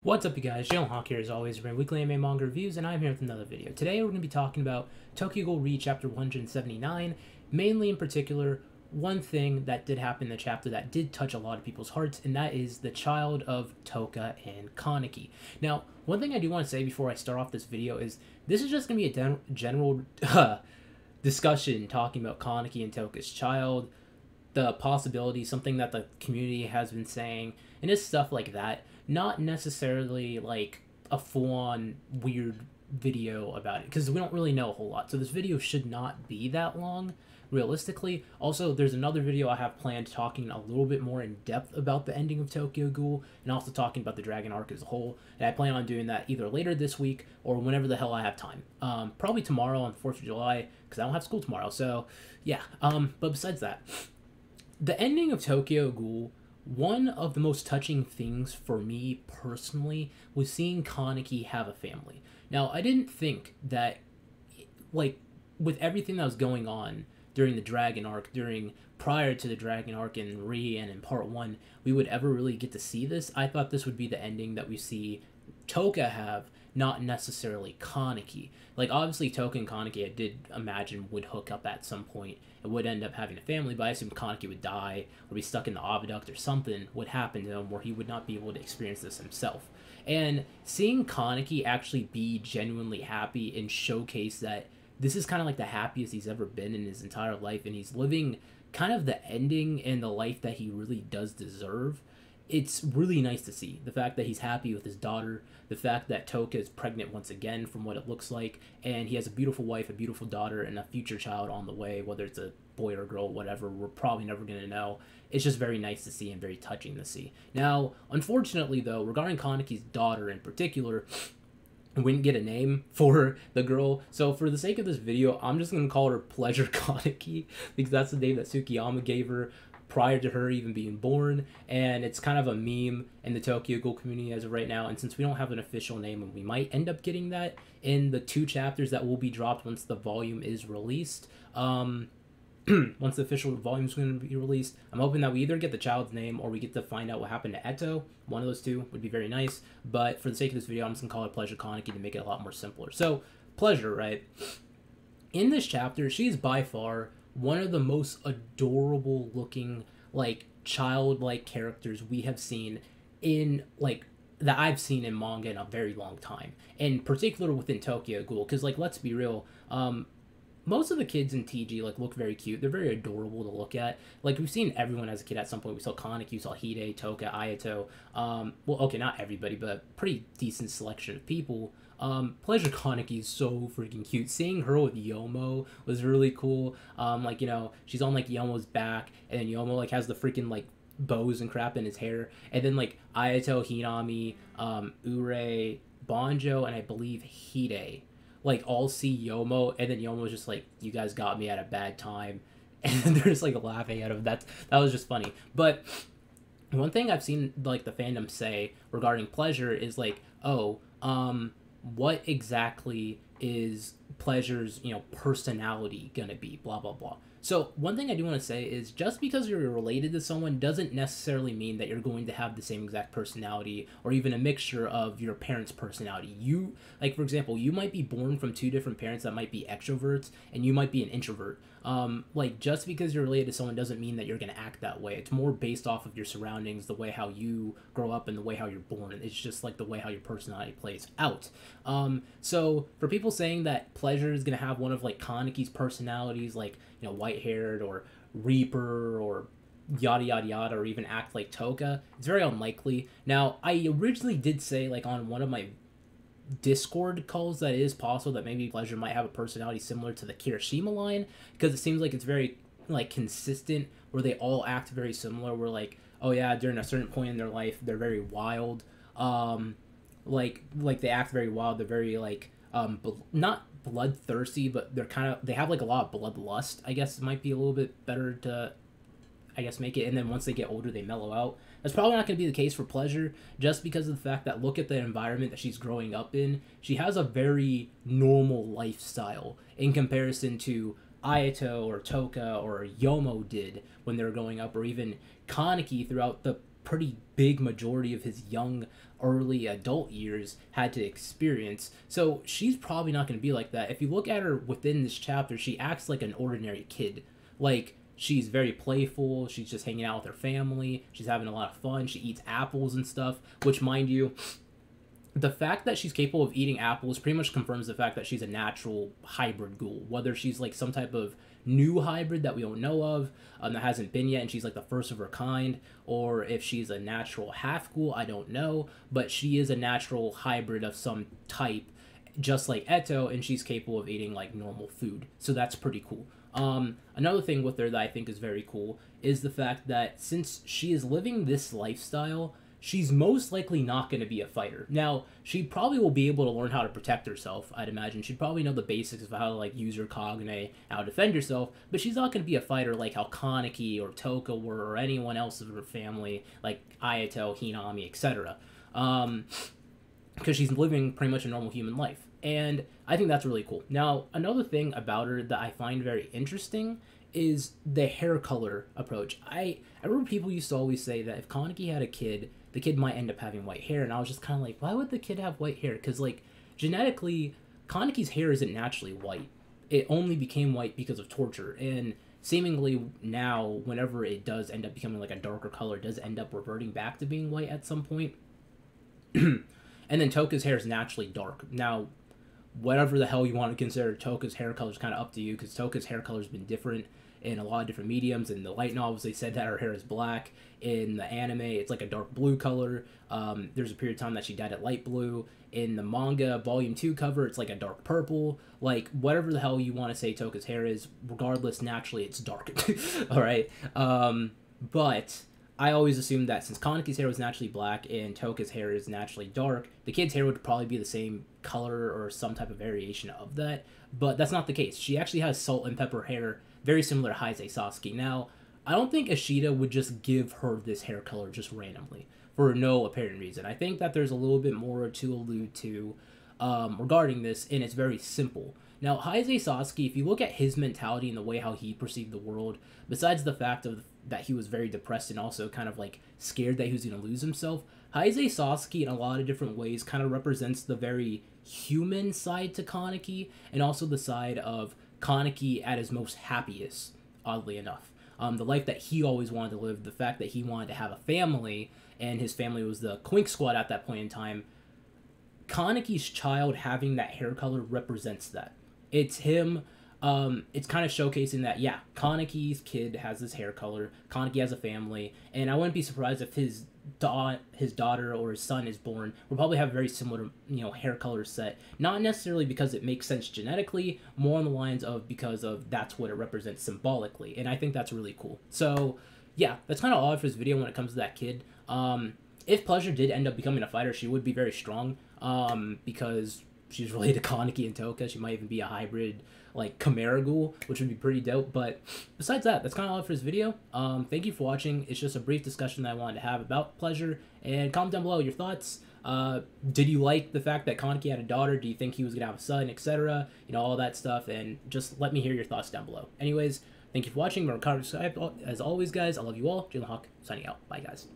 What's up, you guys? Jalen Hawk here, as always, bringing weekly anime manga reviews, and I'm here with another video. Today, we're going to be talking about Tokyo Ghoul Re Chapter 179, mainly in particular, one thing that did happen in the chapter that did touch a lot of people's hearts, and that is the child of Touka and Kaneki. Now, one thing I do want to say before I start off this video is, this is just going to be a general discussion talking about Kaneki and Touka's child, the possibility, something that the community has been saying, and just stuff like that. Not necessarily like a full-on weird video about it, because we don't really know a whole lot. So this video should not be that long, realistically. Also, there's another video I have planned talking a little bit more in depth about the ending of Tokyo Ghoul, and also talking about the Dragon arc as a whole. And I plan on doing that either later this week or whenever the hell I have time. Probably tomorrow on 4th of July, because I don't have school tomorrow. So yeah, but besides that, the ending of Tokyo Ghoul, one of the most touching things for me personally was seeing Kaneki have a family. Now, I didn't think that, like, with everything that was going on during the Dragon arc, prior to the Dragon arc in Re and in Part 1, we would ever really get to see this. I thought this would be the ending that we see Touka have, not necessarily Kaneki. Like, obviously, Touka and Kaneki, I did imagine, would hook up at some point and would end up having a family, but I assumed Kaneki would die or be stuck in the Aqueduct, or something would happen to him where he would not be able to experience this himself. And seeing Kaneki actually be genuinely happy and showcase that this is kind of like the happiest he's ever been in his entire life, and he's living kind of the ending and the life that he really does deserve. It's really nice to see the fact that he's happy with his daughter, the fact that Touka is pregnant once again from what it looks like, and he has a beautiful wife, a beautiful daughter, and a future child on the way, whether it's a boy or girl, whatever, we're probably never going to know. It's just very nice to see and very touching to see. Now, unfortunately, though, regarding Kaneki's daughter in particular, we didn't get a name for the girl, so for the sake of this video, I'm just going to call her Pleasure Kaneki, because that's the name that Tsukiyama gave her prior to her even being born, and it's kind of a meme in the Tokyo Ghoul community as of right now. And since we don't have an official name, and we might end up getting that in the 2 chapters that will be dropped once the volume is released, once the official volume is going to be released, I'm hoping that we either get the child's name or we get to find out what happened to Eto. One of those two would be very nice, but for the sake of this video, I'm just going to call it Pleasure Kaneki to make it a lot more simpler. So, Pleasure, right? In this chapter, she's by far one of the most adorable looking, like, childlike characters we have seen in, like, that I've seen in manga in a very long time. In particular within Tokyo Ghoul, because, like, let's be real, most of the kids in TG, like, look very cute. They're very adorable to look at. Like, we've seen everyone as a kid at some point. We saw Kaneki, we saw Hide, Touka, Ayato. Well, okay, not everybody, but a pretty decent selection of people. Pleasure Kaneki is so freaking cute. Seeing her with Yomo was really cool. Like, you know, she's on, like, Yomo's back, and then Yomo, like, has the freaking, like, bows and crap in his hair. And then, like, Ayato, Hinami, Ure, Banjo, and I believe Hide, like, all see Yomo, and then Yomo's just like, you guys got me at a bad time. And then they're just, like, laughing at him. That was just funny. But one thing I've seen, like, the fandom say regarding Pleasure is, like, oh, what exactly is Pleasure's, you know, personality gonna be, blah, blah, blah. So one thing I do want to say is, just because you're related to someone doesn't necessarily mean that you're going to have the same exact personality, or even a mixture of your parents' personality. You, like, for example, you might be born from 2 different parents that might be extroverts, and you might be an introvert. Like, just because you're related to someone doesn't mean that you're going to act that way. It's more based off of your surroundings, the way how you grow up, and the way how you're born. It's just like the way how your personality plays out. So for people saying that Pleasure is going to have one of, like, Kaneki's personalities, like, you know, white-haired or Reaper or yada yada yada, or even act like Touka, it's very unlikely. Now, I originally did say, like, on one of my Discord calls, that it is possible that maybe Pleasure might have a personality similar to the Kirishima line, because it seems like it's very, like, consistent, where they all act very similar, where, like, oh yeah, during a certain point in their life, they're very wild, like they act very wild, they're very, like, not bloodthirsty, but they have, like, a lot of bloodlust, I guess it might be a little bit better to, I guess, make it. And then once they get older, they mellow out. That's probably not going to be the case for Pleasure, just because of the fact that, look at the environment that she's growing up in. She has a very normal lifestyle in comparison to Ayato or Touka or Yomo did when they were growing up, or even Kaneki throughout the pretty big majority of his young early adult years had to experience. So she's probably not going to be like that. If you look at her within this chapter, she acts like an ordinary kid. Like, she's very playful, she's just hanging out with her family, she's having a lot of fun, she eats apples and stuff, which, mind you, the fact that she's capable of eating apples pretty much confirms the fact that she's a natural hybrid ghoul. Whether she's like some type of new hybrid that we don't know of, that hasn't been yet, and she's like the first of her kind, or if she's a natural half ghoul, I don't know. But she is a natural hybrid of some type, just like Eto, and she's capable of eating like normal food. So that's pretty cool. Another thing with her that I think is very cool is the fact that since she is living this lifestyle, she's most likely not going to be a fighter. Now, she probably will be able to learn how to protect herself, I'd imagine. She'd probably know the basics of how to, like, use her Cogne, how to defend herself, but she's not going to be a fighter like how Kaneki or Touka were, or anyone else of her family, like Ayato, Hinami, etc. Because she's living pretty much a normal human life. And I think that's really cool. Now, another thing about her that I find very interesting is the hair color approach. I remember people used to always say that if Kaneki had a kid, the kid might end up having white hair, and I was just kind of like, why would the kid have white hair? Because, like, genetically, Kaneki's hair isn't naturally white. It only became white because of torture, and seemingly now, whenever it does end up becoming, like, a darker color, it does end up reverting back to being white at some point. And then Touka's hair is naturally dark. Now, whatever the hell you want to consider Touka's hair color is kind of up to you, because Touka's hair color has been different in a lot of different mediums. In the light novels, they said that her hair is black. In the anime, it's like a dark blue color. There's a period of time that she dyed it light blue. In the manga volume 2 cover, it's like a dark purple. Like, whatever the hell you want to say Touka's hair is, regardless, naturally it's dark. All right. But I always assumed that since Kaneki's hair was naturally black and Touka's hair is naturally dark, the kid's hair would probably be the same color or some type of variation of that. But that's not the case. She actually has salt and pepper hair, very similar to Heisei Sasuke. Now, I don't think Ishida would just give her this hair color just randomly for no apparent reason. I think that there's a little bit more to allude to regarding this, and it's very simple. Now, Heisei Sasuke, if you look at his mentality and the way how he perceived the world, besides the fact of that he was very depressed and also kind of like scared that he was going to lose himself, Heisei Sasuke in a lot of different ways kind of represents the very human side to Kaneki, and also the side of Kaneki at his most happiest, oddly enough. The life that he always wanted to live, the fact that he wanted to have a family, and his family was the Quink Squad at that point in time. Kaneki's child having that hair color represents that. It's him, it's kind of showcasing that, yeah, Kaneki's kid has this hair color, Kaneki has a family, and I wouldn't be surprised if his daughter or his son is born, will probably have a very similar, hair color set. Not necessarily because it makes sense genetically, more on the lines of because of that's what it represents symbolically, and I think that's really cool. So, yeah, that's kind of all for this video when it comes to that kid. If Pleasure did end up becoming a fighter, she would be very strong, because she's related to Kaneki and Touka. She might even be a hybrid, like, Chimera Ghoul, which would be pretty dope. But besides that, that's kind of all for this video. Thank you for watching. It's just a brief discussion that I wanted to have about Pleasure. And comment down below your thoughts. Did you like the fact that Kaneki had a daughter? Do you think he was going to have a son, etc.? All that stuff. And just let me hear your thoughts down below. Anyways, thank you for watching. Remember, comment, subscribe. As always, guys, I love you all. Jalen Hawk, signing out. Bye, guys.